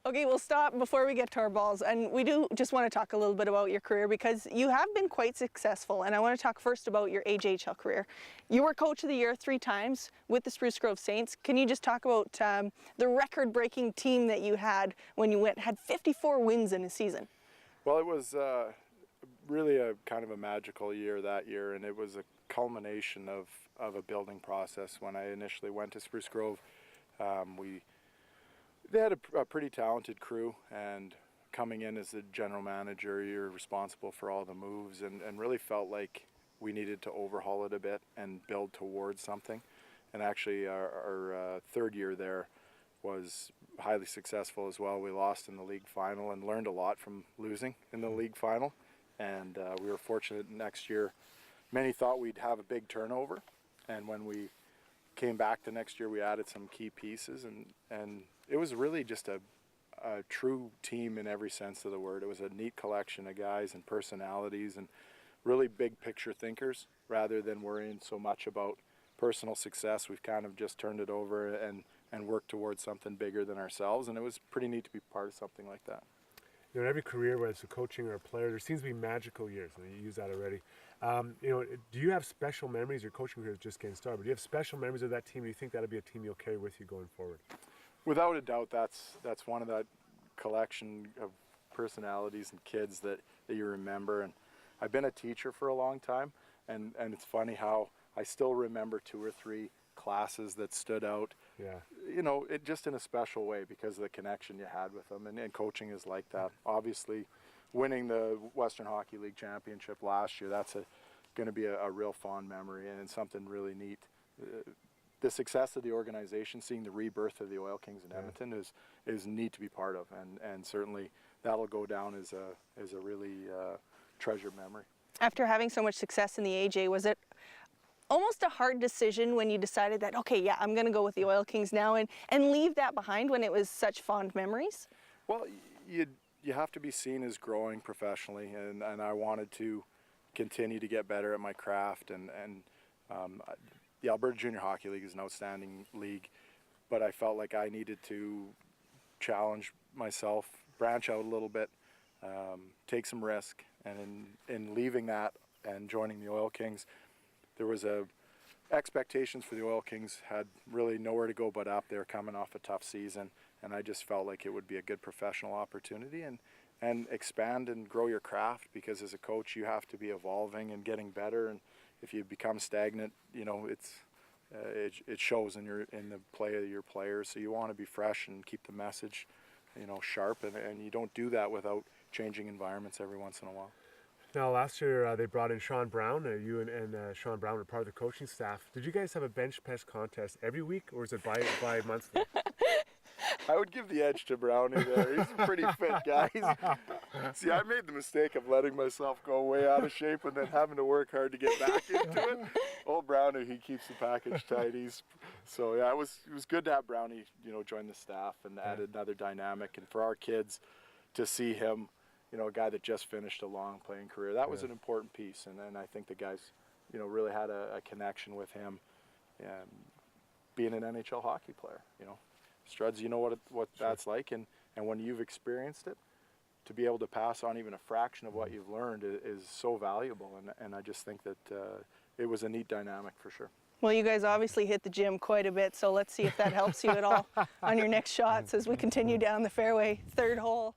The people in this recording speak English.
Okay, we'll stop before we get to our balls, and we do just want to talk a little bit about your career because you have been quite successful, and I want to talk first about your AJHL career. You were Coach of the Year 3 times with the Spruce Grove Saints. Can you just talk about the record-breaking team that you had when you had 54 wins in a season? Well, it was really a kind of a magical year that year, and it was a culmination of a building process. When I initially went to Spruce Grove, they had a pretty talented crew, and coming in as the general manager, you're responsible for all the moves, and really felt like we needed to overhaul it a bit and build towards something. And actually our third year there was highly successful as well. We lost in the league final and learned a lot from losing in the league final, and we were fortunate next year. Many thought we'd have a big turnover, and when we came back the next year, we added some key pieces, and it was really just a true team in every sense of the word. It was a neat collection of guys and personalities and really big picture thinkers. Rather than worrying so much about personal success, we've kind of just turned it over and worked towards something bigger than ourselves, and it was pretty neat to be part of something like that. You know, in every career, whether it's a coaching or a player, there seems to be magical years, and you use that already. You know, do you have special memories? Your coaching career is just getting started, but do you have special memories of that team? Do you think that'll be a team you'll carry with you going forward? Without a doubt, that's one of that collection of personalities and kids that you remember. And I've been a teacher for a long time, and it's funny how I still remember 2 or 3 classes that stood out. Yeah. You know, it just in a special way because of the connection you had with them, and coaching is like that. Obviously, winning the Western Hockey League championship last year, that's going to be a real fond memory and something really neat. The success of the organization, seeing the rebirth of the Oil Kings in Edmonton is neat to be part of, and certainly that'll go down as a really treasured memory. After having so much success in the AJ, was it almost a hard decision when you decided that, okay, yeah, I'm going to go with the Oil Kings now and leave that behind when it was such fond memories? Well, you have to be seen as growing professionally, and I wanted to continue to get better at my craft, and the Alberta Junior Hockey League is an outstanding league, but I felt like I needed to challenge myself, branch out a little bit, take some risk, and in leaving that and joining the Oil Kings, there was expectations for the Oil Kings had really nowhere to go but up. They were coming off a tough season, and I just felt like it would be a good professional opportunity and expand and grow your craft, because as a coach you have to be evolving and getting better, and if you become stagnant, you know, it shows in the play of your players. So you want to be fresh and keep the message, you know, sharp, and you don't do that without changing environments every once in a while. Now, last year they brought in Shawn Brown. You and Shawn Brown were part of the coaching staff. Did you guys have a bench press contest every week, or was it bi-monthly? I would give the edge to Brownie there. He's a pretty fit guy. See, I made the mistake of letting myself go way out of shape and then having to work hard to get back into it. Old Brownie, he keeps the package tight. So yeah, it was good to have Brownie, you know, join the staff and add another dynamic. And for our kids to see him, you know, a guy that just finished a long playing career, that was an important piece. And then I think the guys, you know, really had a connection with him, and being an NHL hockey player, you know. Struds, you know what that's like, and when you've experienced it, to be able to pass on even a fraction of what you've learned is so valuable, and I just think that it was a neat dynamic for sure. Well, you guys obviously hit the gym quite a bit, so let's see if that helps you at all on your next shots as we continue down the fairway, 3rd hole.